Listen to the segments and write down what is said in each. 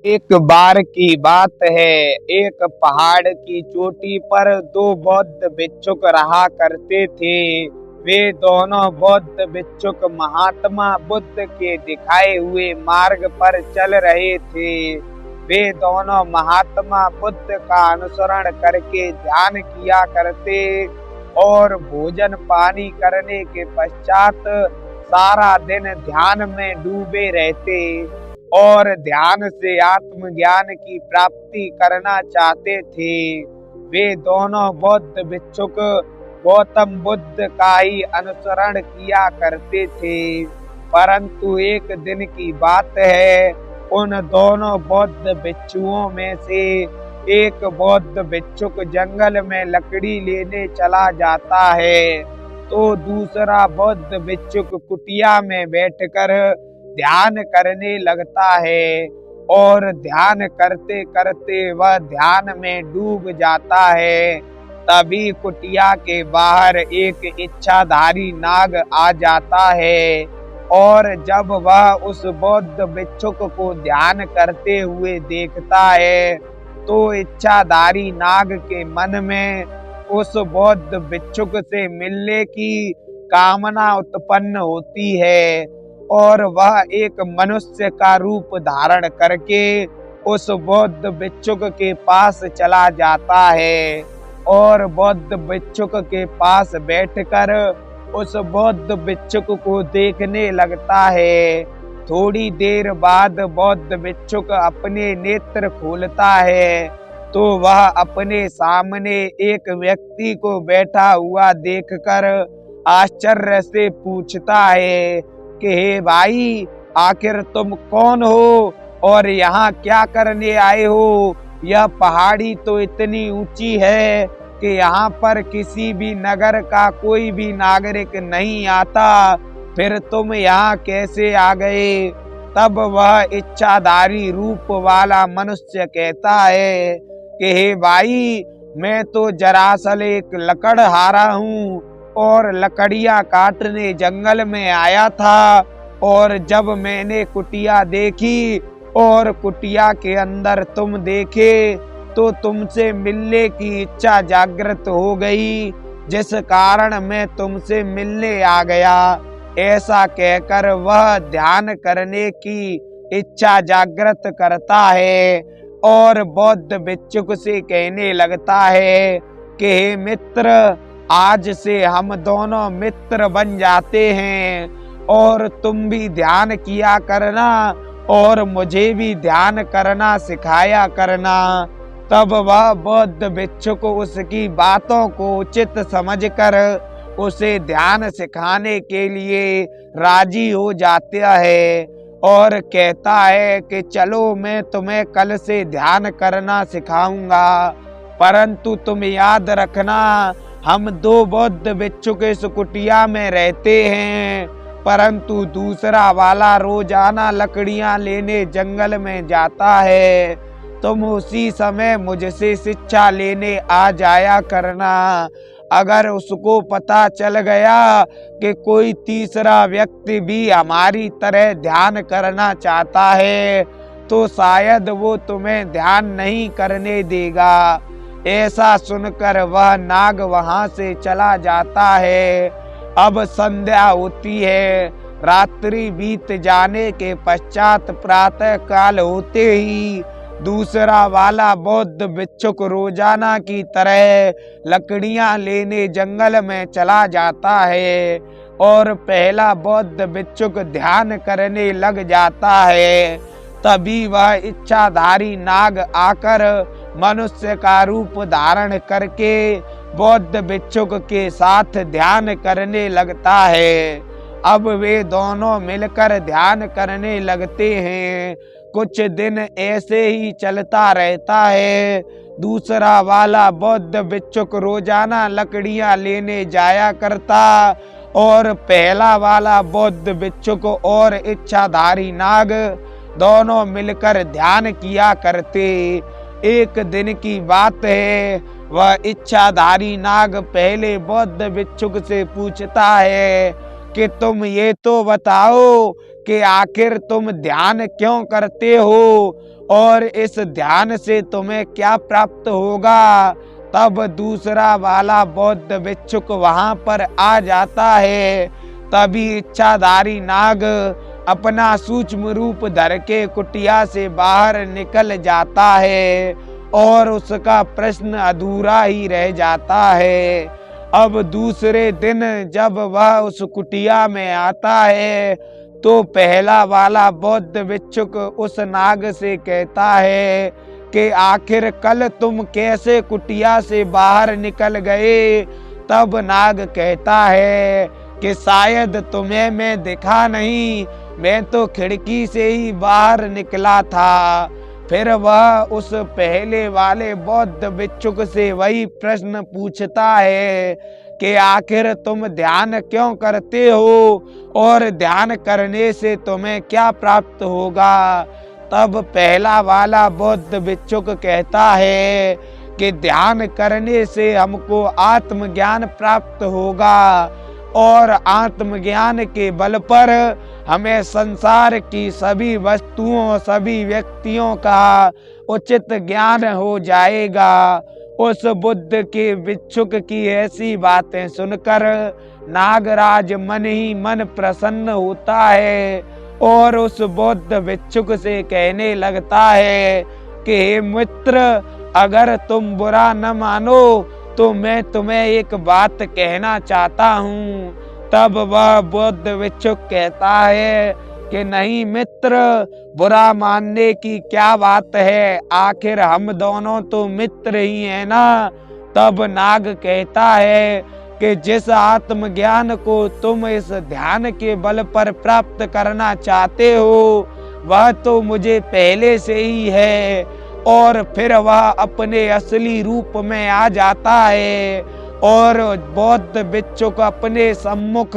एक बार की बात है, एक पहाड़ की चोटी पर दो बौद्ध भिक्षुक रहा करते थे। वे दोनों बौद्ध भिक्षुक महात्मा बुद्ध के दिखाए हुए मार्ग पर चल रहे थे। वे दोनों महात्मा बुद्ध का अनुसरण करके ध्यान किया करते और भोजन पानी करने के पश्चात सारा दिन ध्यान में डूबे रहते और ध्यान से आत्मज्ञान की प्राप्ति करना चाहते थे। वे दोनों बौद्ध भिक्षुक गौतम बुद्ध का ही अनुसरण किया करते थे। परंतु एक दिन की बात है, उन दोनों बौद्ध भिक्षुओं में से एक बौद्ध भिक्षुक जंगल में लकड़ी लेने चला जाता है, तो दूसरा बौद्ध भिक्षुक कुटिया में बैठकर ध्यान करने लगता है और ध्यान करते करते वह ध्यान में डूब जाता है। तभी कुटिया के बाहर एक इच्छाधारी नाग आ जाता है और जब वह उस बौद्ध भिक्षुक को ध्यान करते हुए देखता है, तो इच्छाधारी नाग के मन में उस बौद्ध भिक्षुक से मिलने की कामना उत्पन्न होती है और वह एक मनुष्य का रूप धारण करके उस बौद्ध भिक्षुक के पास चला जाता है और बौद्ध भिक्षुक के पास बैठकर उस बौद्ध भिक्षुक को देखने लगता है। थोड़ी देर बाद बौद्ध भिक्षुक अपने नेत्र खोलता है, तो वह अपने सामने एक व्यक्ति को बैठा हुआ देखकर आश्चर्य से पूछता है कि हे भाई, आखिर तुम कौन हो और यहाँ क्या करने आए हो? यह पहाड़ी तो इतनी ऊंची है कि यहाँ पर किसी भी नगर का कोई भी नागरिक नहीं आता, फिर तुम यहाँ कैसे आ गए? तब वह इच्छाधारी रूप वाला मनुष्य कहता है कि हे भाई, मैं तो दरअसल एक लकड़हारा हूँ और लकड़ियाँ काटने जंगल में आया था और जब मैंने कुटिया देखी और कुटिया के अंदर तुम देखे, तो तुमसे मिलने की इच्छा जागृत हो गई, जिस कारण मैं तुमसे मिलने आ गया। ऐसा कहकर वह ध्यान करने की इच्छा जागृत करता है और बौद्ध भिक्षुक से कहने लगता है कि हे मित्र, आज से हम दोनों मित्र बन जाते हैं और तुम भी ध्यान किया करना और मुझे भी ध्यान करना सिखाया करना। तब वह बौद्ध भिक्षुक उसकी बातों को उचित समझकर उसे ध्यान सिखाने के लिए राजी हो जाता है और कहता है कि चलो, मैं तुम्हें कल से ध्यान करना सिखाऊंगा, परंतु तुम याद रखना, हम दो बौद्ध भिक्षुक इस कुटिया में रहते हैं, परंतु दूसरा वाला रोजाना लकड़ियां लेने जंगल में जाता है। तुम उसी समय मुझसे शिक्षा लेने आ जाया करना। अगर उसको पता चल गया कि कोई तीसरा व्यक्ति भी हमारी तरह ध्यान करना चाहता है, तो शायद वो तुम्हें ध्यान नहीं करने देगा। ऐसा सुनकर वह नाग वहां से चला जाता है। अब संध्या होती है। रात्रि बीत जाने के पश्चात प्रातः काल होते ही दूसरा वाला बौद्ध भिक्षुक रोजाना की तरह लकड़ियां लेने जंगल में चला जाता है और पहला बौद्ध भिक्षुक ध्यान करने लग जाता है। तभी वह इच्छाधारी नाग आकर मनुष्य का रूप धारण करके बौद्ध भिक्षुक के साथ ध्यान करने लगता है। अब वे दोनों मिलकर ध्यान करने लगते हैं। कुछ दिन ऐसे ही चलता रहता है। दूसरा वाला बौद्ध भिक्षुक रोजाना लकड़ियां लेने जाया करता और पहला वाला बौद्ध भिक्षुक और इच्छाधारी नाग दोनों मिलकर ध्यान किया करते। एक दिन की बात है, वह इच्छाधारी नाग पहले बौद्ध भिक्षुक से पूछता है कि तुम ये तो बताओ कि आखिर तुम ध्यान क्यों करते हो और इस ध्यान से तुम्हें क्या प्राप्त होगा। तब दूसरा वाला बौद्ध भिक्षुक वहां पर आ जाता है। तभी इच्छाधारी नाग अपना सूक्ष्म रूप धर के कुटिया से बाहर निकल जाता है और उसका प्रश्न अधूरा ही रह जाता है। अब दूसरे दिन जब वह उस कुटिया में आता है तो पहला वाला बौद्ध भिक्षुक उस नाग से कहता है कि आखिर कल तुम कैसे कुटिया से बाहर निकल गए। तब नाग कहता है कि शायद तुम्हें मैं दिखा नहीं, मैं तो खिड़की से ही बाहर निकला था। फिर वह उस पहले वाले बौद्ध भिक्षुक से वही प्रश्न पूछता है कि आखिर तुम ध्यान क्यों करते हो और ध्यान करने से तुम्हें क्या प्राप्त होगा। तब पहला वाला बौद्ध भिक्षुक कहता है कि ध्यान करने से हमको आत्मज्ञान प्राप्त होगा और आत्मज्ञान के बल पर हमें संसार की सभी वस्तुओं सभी व्यक्तियों का उचित ज्ञान हो जाएगा। उस बुद्ध के भिक्षुक की ऐसी बातें सुनकर नागराज मन ही मन प्रसन्न होता है और उस बौद्ध भिक्षुक से कहने लगता है कि हे मित्र, अगर तुम बुरा न मानो तो मैं तुम्हें एक बात कहना चाहता हूँ। तब वह बौद्ध भिक्षुक कहता है कि नहीं मित्र, बुरा मानने की क्या बात है, आखिर हम दोनों तो मित्र ही हैं ना। तब नाग कहता है कि जिस आत्मज्ञान को तुम इस ध्यान के बल पर प्राप्त करना चाहते हो वह तो मुझे पहले से ही है। और फिर वह अपने असली रूप में आ जाता है और बौद्ध भिक्षुक अपने सम्मुख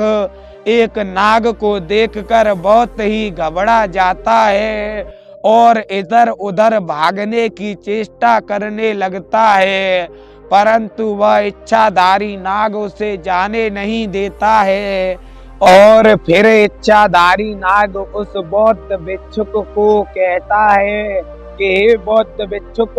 एक नाग को देखकर बहुत ही घबरा जाता है और इधर उधर भागने की चेष्टा करने लगता है, परंतु वह इच्छाधारी नाग उसे जाने नहीं देता है। और फिर इच्छाधारी नाग उस बौद्ध भिक्षुक को कहता है कि हे बौद्ध भिक्षुक,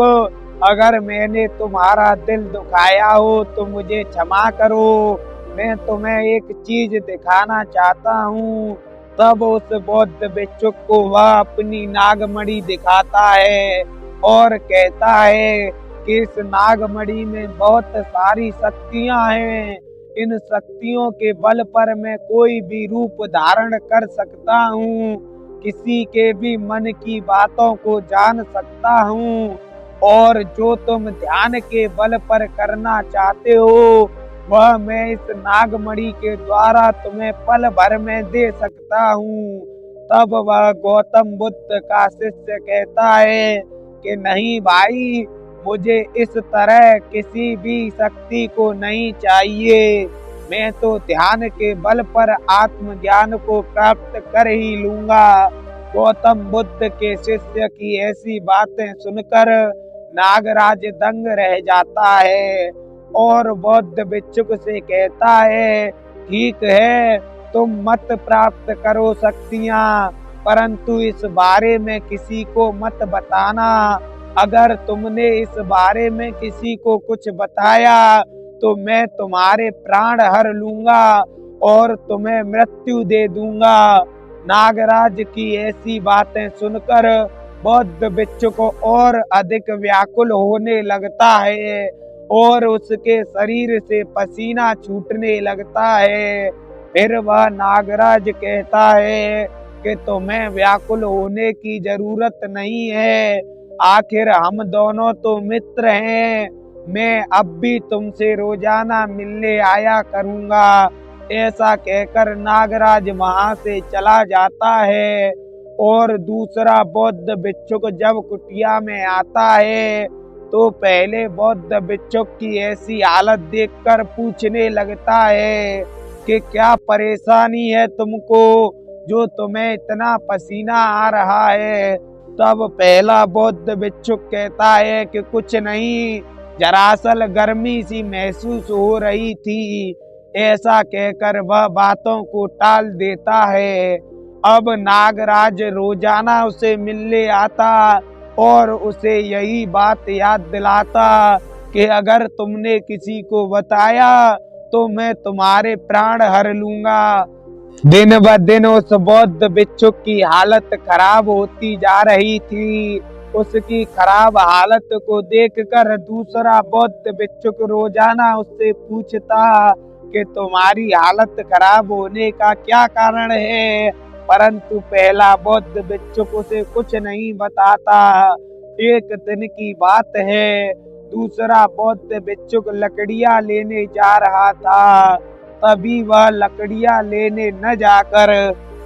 अगर मैंने तुम्हारा दिल दुखाया हो तो मुझे क्षमा करो, मैं तुम्हें एक चीज दिखाना चाहता हूँ। तब उस बौद्ध भिक्षुक को वह अपनी नागमणि दिखाता है और कहता है कि इस नागमणि में बहुत सारी शक्तियां हैं, इन शक्तियों के बल पर मैं कोई भी रूप धारण कर सकता हूँ, किसी के भी मन की बातों को जान सकता हूँ और जो तुम ध्यान के बल पर करना चाहते हो वह मैं इस नागमणि के द्वारा तुम्हें पल भर में दे सकता हूँ। तब वह गौतम बुद्ध का शिष्य कहता है कि नहीं भाई, मुझे इस तरह किसी भी शक्ति को नहीं चाहिए, मैं तो ध्यान के बल पर आत्मज्ञान को प्राप्त कर ही लूंगा। गौतम बुद्ध के शिष्य की ऐसी बातें सुनकर नागराज दंग रह जाता है और बौद्ध भिक्षुक से कहता है ठीक है, तुम मत प्राप्त करो शक्तियाँ, परंतु इस बारे में किसी को मत बताना। अगर तुमने इस बारे में किसी को कुछ बताया तो मैं तुम्हारे प्राण हर लूंगा और तुम्हें मृत्यु दे दूंगा। नागराज की ऐसी बातें सुनकर बौद्ध भिक्षुक और अधिक व्याकुल होने लगता है और उसके शरीर से पसीना छूटने लगता है। फिर वह नागराज कहता है कि तुम्हें व्याकुल होने की जरूरत नहीं है, आखिर हम दोनों तो मित्र हैं, मैं अब भी तुमसे रोजाना मिलने आया करूंगा। ऐसा कहकर नागराज वहां से चला जाता है और दूसरा बौद्ध भिक्षुक जब कुटिया में आता है तो पहले बौद्ध भिक्षुक की ऐसी हालत देखकर पूछने लगता है कि क्या परेशानी है तुमको, जो तुम्हें इतना पसीना आ रहा है। तब पहला बौद्ध भिक्षुक कहता है कि कुछ नहीं, दरअसल गर्मी सी महसूस हो रही थी। ऐसा कहकर वह बातों को टाल देता है अब नागराज रोजाना उसे मिलने आता और उसे यही बात याद दिलाता कि अगर तुमने किसी को बताया तो मैं तुम्हारे प्राण हर लूंगा। दिन ब दिन उस बौद्ध भिक्षुक की हालत खराब होती जा रही थी। उसकी खराब हालत को देखकर दूसरा बौद्ध भिक्षुक रोजाना उससे पूछता कि तुम्हारी हालत खराब होने का क्या कारण है, परंतु पहला बौद्ध भिक्षुक उसे कुछ नहीं बताता। एक दिन की बात है, दूसरा बौद्ध भिक्षुक लकड़ियां लेने जा रहा था। तभी वह लकड़ियां लेने न जाकर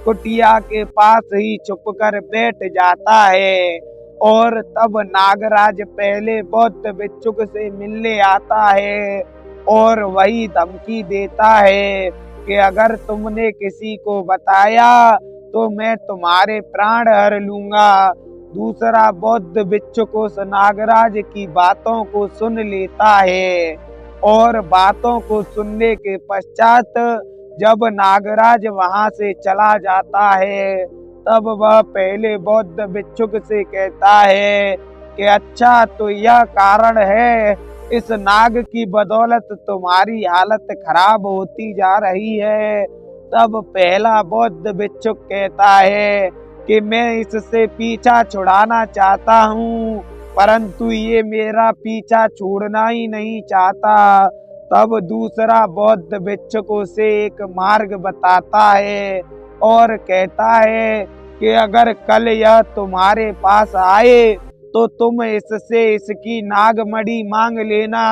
कुटिया के पास ही छुपकर बैठ जाता है और तब नागराज पहले बौद्ध भिक्षुक से मिलने आता है और वही धमकी देता है कि अगर तुमने किसी को बताया तो मैं तुम्हारे प्राण हर लूंगा। दूसरा बौद्ध भिक्षुक उस नागराज की बातों को सुन लेता है और बातों को सुनने के पश्चात जब नागराज वहां से चला जाता है तब वह पहले बौद्ध भिक्षुक से कहता है कि अच्छा, तो यह कारण है, इस नाग की बदौलत तुम्हारी हालत खराब होती जा रही है। तब पहला बौद्ध भिक्षुक कहता है कि मैं इससे पीछा छुड़ाना चाहता हूँ, परंतु ये मेरा पीछा छोड़ना ही नहीं चाहता। तब दूसरा बौद्ध भिक्षुक उसे एक मार्ग बताता है और कहता है कि अगर कल यह तुम्हारे पास आए तो तुम इससे इसकी नागमणि मांग लेना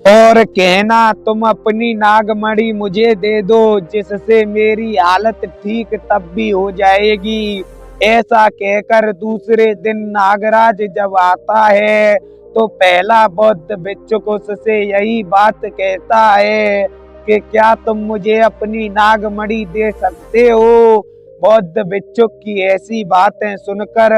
और कहना तुम अपनी नागमणि मुझे दे दो, जिससे मेरी हालत ठीक तब भी हो जाएगी। ऐसा कहकर दूसरे दिन नागराज जब आता है तो पहला बौद्ध भिक्षुक उससे यही बात कहता है कि क्या तुम मुझे अपनी नागमणि दे सकते हो। बौद्ध भिक्षुक की ऐसी बातें सुनकर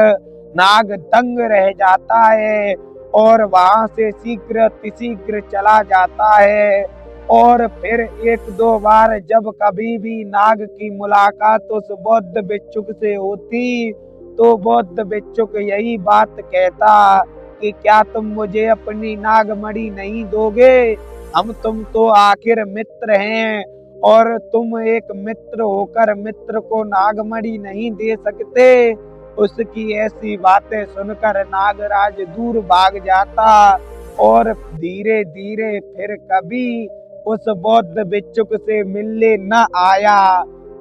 नाग दंग रह जाता है और वहां से शीघ्र चला जाता है। और फिर एक दो बार जब कभी भी नाग की मुलाकात उस बौद्ध भिक्षुक से होती तो बौद्ध भिक्षुक यही बात कहता कि क्या तुम मुझे अपनी नागमणि नहीं दोगे, हम तुम तो आखिर मित्र हैं और तुम एक मित्र होकर मित्र को नागमणि नहीं दे सकते। उसकी ऐसी बातें सुनकर नागराज दूर भाग जाता और धीरे धीरे फिर कभी उस बौद्ध भिक्षुक से मिलने न आया।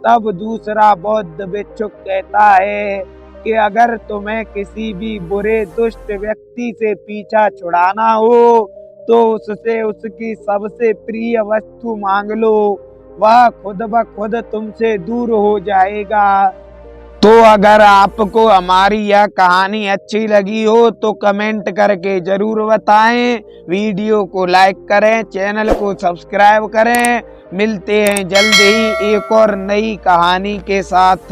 तब दूसरा बौद्ध भिक्षुक कहता है कि अगर तुम्हें किसी भी बुरे दुष्ट व्यक्ति से पीछा छुड़ाना हो तो उससे उसकी सबसे प्रिय वस्तु मांग लो, वह खुद ब खुद तुमसे दूर हो जाएगा। तो अगर आपको हमारी यह कहानी अच्छी लगी हो तो कमेंट करके जरूर बताएं, वीडियो को लाइक करें, चैनल को सब्सक्राइब करें। मिलते हैं जल्द ही एक और नई कहानी के साथ।